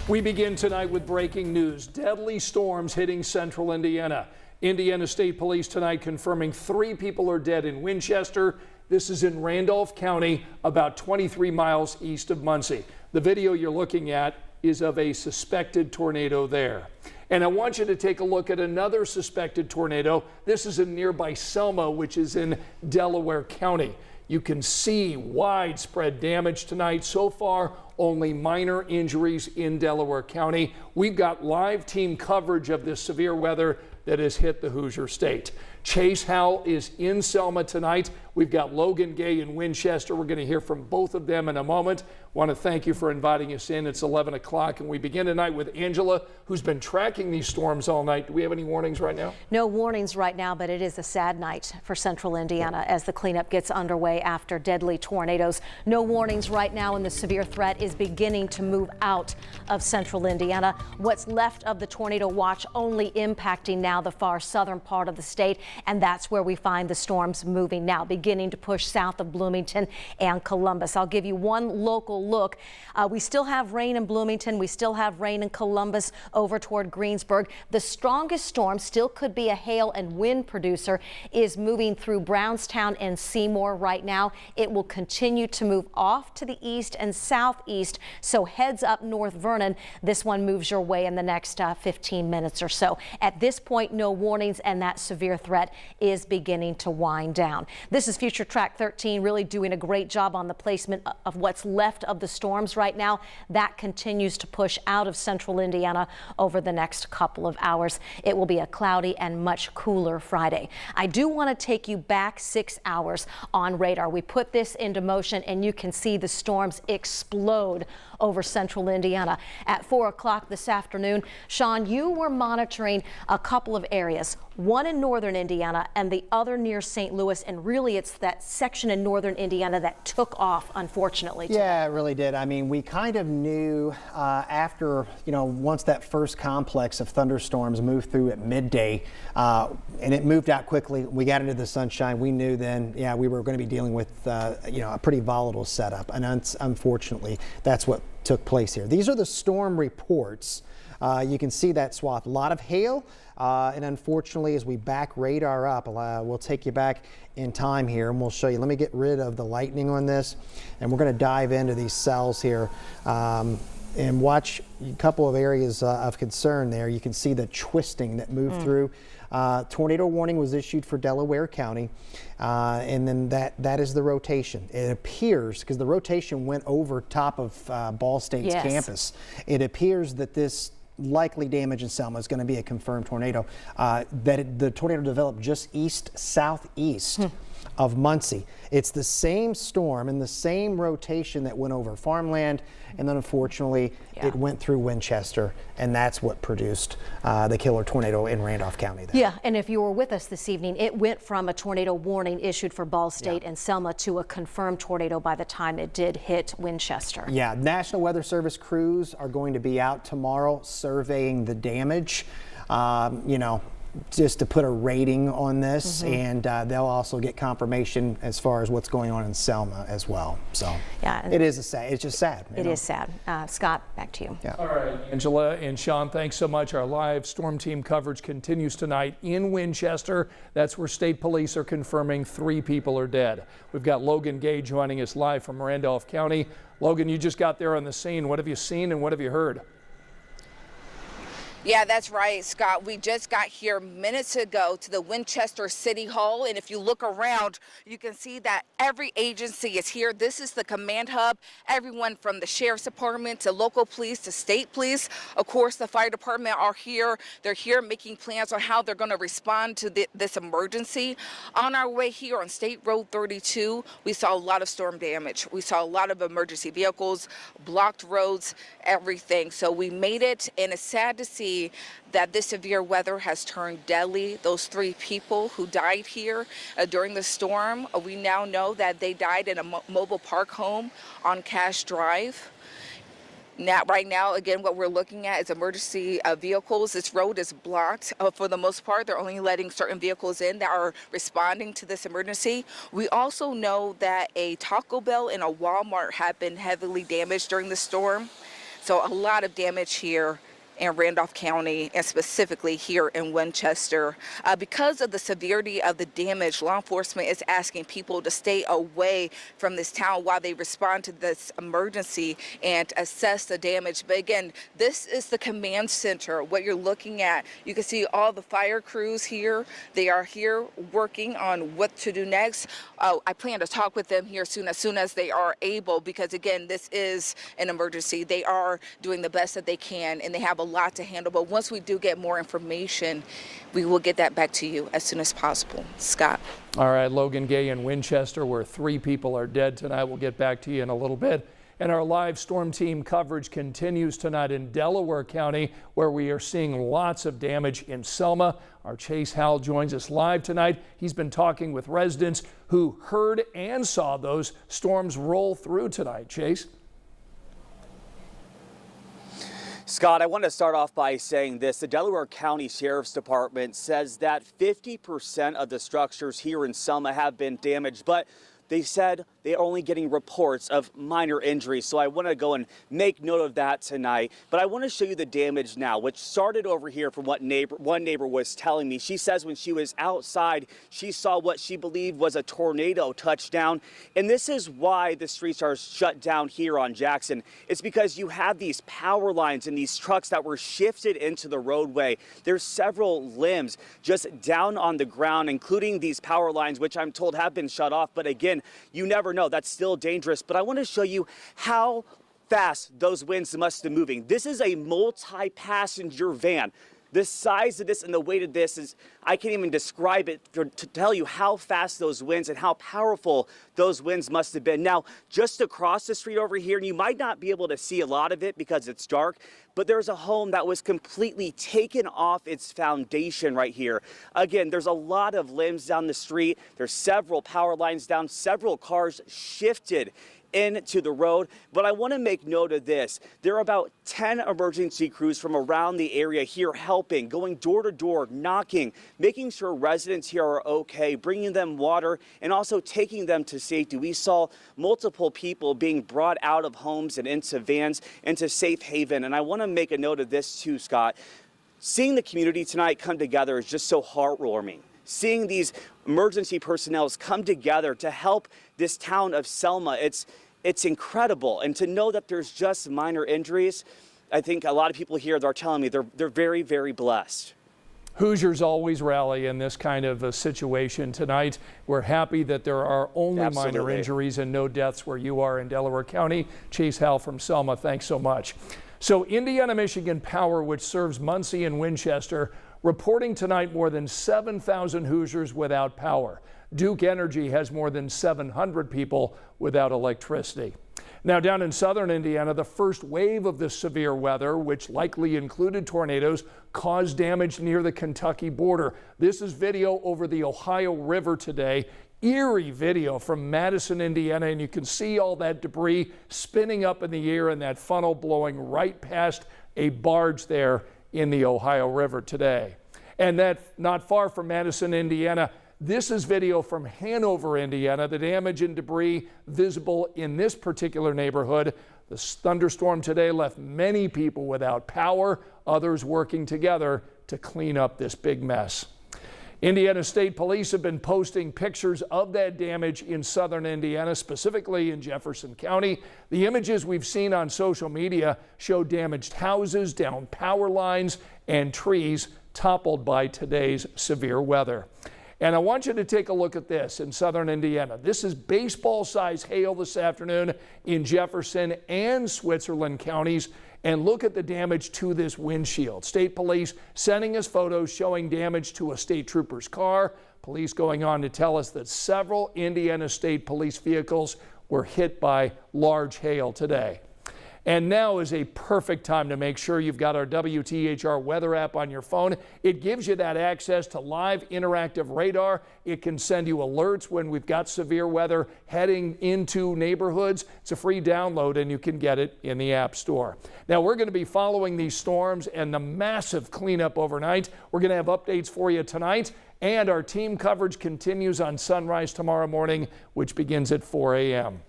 We begin tonight with breaking news. Deadly storms hitting central Indiana. Indiana State Police tonight confirming 3 people are dead in Winchester. This is in Randolph County, about 23 miles east of Muncie. The video you're looking at is of a suspected tornado there. And I want you to take a look at another suspected tornado. This is in nearby Selma, which is in Delaware County. You can see widespread damage tonight. So far, only minor injuries in Delaware County. We've got live team coverage of this severe weather that has hit the Hoosier State. Chase Howell is in Selma tonight. We've got Logan Gay in Winchester. We're going to hear from both of them in a moment. Want to thank you for inviting us in. It's 11 o'clock, and we begin tonight with Angela, who's been tracking these storms all night. Do we have any warnings right now? No warnings right now, but it is a sad night for central Indiana as the cleanup gets underway after deadly tornadoes. No warnings right now, and the severe threat is beginning to move out of central Indiana. What's left of the tornado watch only impacting now the far southern part of the state, and that's where we find the storms moving now, beginning to push south of Bloomington and Columbus. I'll give you one local look. We still have rain in Bloomington. We still have rain in Columbus over toward Greensburg. The strongest storm still could be a hail and wind producer is moving through Brownstown and Seymour right now. It will continue to move off to the east and southeast. So heads up North Vernon. This one moves your way in the next 15 minutes or so. At this point, no warnings, and that severe threat is beginning to wind down. This is Future Track 13 really doing a great job on the placement of what's left of the storms right now. That continues to push out of central Indiana over the next couple of hours. It will be a cloudy and much cooler Friday. I do want to take you back 6 hours on radar. We put this into motion, and you can see the storms explode over central Indiana. At 4 o'clock this afternoon, Sean, you were monitoring a couple of areas, one in northern Indiana and the other near St. Louis, and really it's that section in northern Indiana that took off, unfortunately. Yeah, it really did. I mean, we kind of knew after, once that first complex of thunderstorms moved through at midday, and it moved out quickly, we got into the sunshine, we knew then, yeah, we were going to be dealing with, a pretty volatile setup, and unfortunately, that's what took place here. These are the storm reports. You can see that swath, a lot of hail, and unfortunately, as we back radar up, we'll take you back in time here and we'll show you. Let me get rid of the lightning on this, and we're going to dive into these cells here and watch a couple of areas of concern there. You can see the twisting that moved through. Tornado warning was issued for Delaware County, and then that is the rotation. It appears, because the rotation went over top of Ball State's campus, it appears that this likely damage in Selma is going to be a confirmed tornado. The tornado developed just southeast of Muncie. It's the same storm and the same rotation that went over farmland, and then unfortunately it went through Winchester, and that's what produced the killer tornado in Randolph County there. Yeah, and if you were with us this evening, it went from a tornado warning issued for Ball State and Selma to a confirmed tornado by the time it did hit Winchester. Yeah, National Weather Service crews are going to be out tomorrow surveying the damage. Just to put a rating on this, and they'll also get confirmation as far as what's going on in Selma as well. So yeah, it's just sad. It is sad. Scott, back to you. Yeah. All right, Angela and Sean, thanks so much. Our live storm team coverage continues tonight in Winchester. That's where state police are confirming 3 people are dead. We've got Logan Gay joining us live from Randolph County. Logan, you just got there on the scene. What have you seen and what have you heard? Yeah, that's right, Scott. We just got here minutes ago to the Winchester City Hall, and if you look around, you can see that every agency is here. This is the command hub. Everyone from the Sheriff's Department to local police to state police. Of course, the fire department are here. They're here making plans on how they're going to respond to this emergency. On our way here on State Road 32, we saw a lot of storm damage. We saw a lot of emergency vehicles, blocked roads, everything. So we made it, and it's sad to see that this severe weather has turned deadly. Those 3 people who died here during the storm, we now know that they died in a mobile park home on Cash Drive. Right now, again, what we're looking at is emergency vehicles. This road is blocked for the most part. They're only letting certain vehicles in that are responding to this emergency. We also know that a Taco Bell and a Walmart have been heavily damaged during the storm. So a lot of damage here in Randolph County and specifically here in Winchester. Because of the severity of the damage, law enforcement is asking people to stay away from this town while they respond to this emergency and assess the damage. But again, this is the command center. What you're looking at, you can see all the fire crews here. They are here working on what to do next. I plan to talk with them here as soon as they are able, because again, this is an emergency. They are doing the best that they can, and they have a lot to handle. But once we do get more information, we will get that back to you as soon as possible. Scott. All right, Logan Gay in Winchester, where 3 people are dead tonight. We'll get back to you in a little bit. And our live storm team coverage continues tonight in Delaware County, where we are seeing lots of damage in Selma. Our Chase Howell joins us live tonight. He's been talking with residents who heard and saw those storms roll through tonight. Chase? Scott, I want to start off by saying this. The Delaware County Sheriff's Department says that 50% of the structures here in Selma have been damaged, but they said they're only getting reports of minor injuries. So I want to go and make note of that tonight. But I want to show you the damage now, which started over here from what one neighbor was telling me. She says when she was outside, she saw what she believed was a tornado touch down. And this is why the streets are shut down here on Jackson. It's because you have these power lines and these trucks that were shifted into the roadway. There's several limbs just down on the ground, including these power lines, which I'm told have been shut off. But again, you never know. That's still dangerous. But I want to show you how fast those winds must be moving. This is a multi-passenger van. The size of this and the weight of this is, I can't even describe it to tell you how fast those winds and how powerful those winds must have been. Now, just across the street over here, and you might not be able to see a lot of it because it's dark, but there's a home that was completely taken off its foundation right here. Again, there's a lot of limbs down the street. There's several power lines down, several cars shifted into the road. But I want to make note of this. There are about 10 emergency crews from around the area here helping, going door to door, knocking, making sure residents here are okay, bringing them water, and also taking them to safety. We saw multiple people being brought out of homes and into vans, into safe haven. And I want to make a note of this too, Scott. Seeing the community tonight come together is just so heartwarming. Seeing these emergency personnel come together to help this town of Selma, it's incredible. And to know that there's just minor injuries, I think a lot of people here are telling me they're very, very blessed. Hoosiers always rally in this kind of a situation tonight. We're happy that there are only minor injuries and no deaths where you are in Delaware County. Chase Howell from Selma, thanks so much. So Indiana-Michigan Power, which serves Muncie and Winchester, reporting tonight more than 7,000 Hoosiers without power. Duke Energy has more than 700 people without electricity. Now down in southern Indiana, the first wave of this severe weather, which likely included tornadoes, caused damage near the Kentucky border. This is video over the Ohio River today. Eerie video from Madison, Indiana, and you can see all that debris spinning up in the air and that funnel blowing right past a barge there in the Ohio River today. And that not far from Madison, Indiana, this is video from Hanover, Indiana. The damage and debris visible in this particular neighborhood. The thunderstorm today left many people without power, others working together to clean up this big mess. Indiana State Police have been posting pictures of that damage in southern Indiana, specifically in Jefferson County. The images we've seen on social media show damaged houses, downed power lines, and trees toppled by today's severe weather. And I want you to take a look at this in southern Indiana. This is baseball-size hail this afternoon in Jefferson and Switzerland counties. And look at the damage to this windshield. State police sending us photos showing damage to a state trooper's car. Police going on to tell us that several Indiana State Police vehicles were hit by large hail today. And now is a perfect time to make sure you've got our WTHR weather app on your phone. It gives you that access to live interactive radar. It can send you alerts when we've got severe weather heading into neighborhoods. It's a free download and you can get it in the App Store. Now we're going to be following these storms and the massive cleanup overnight. We're going to have updates for you tonight, and our team coverage continues on sunrise tomorrow morning, which begins at 4 a.m.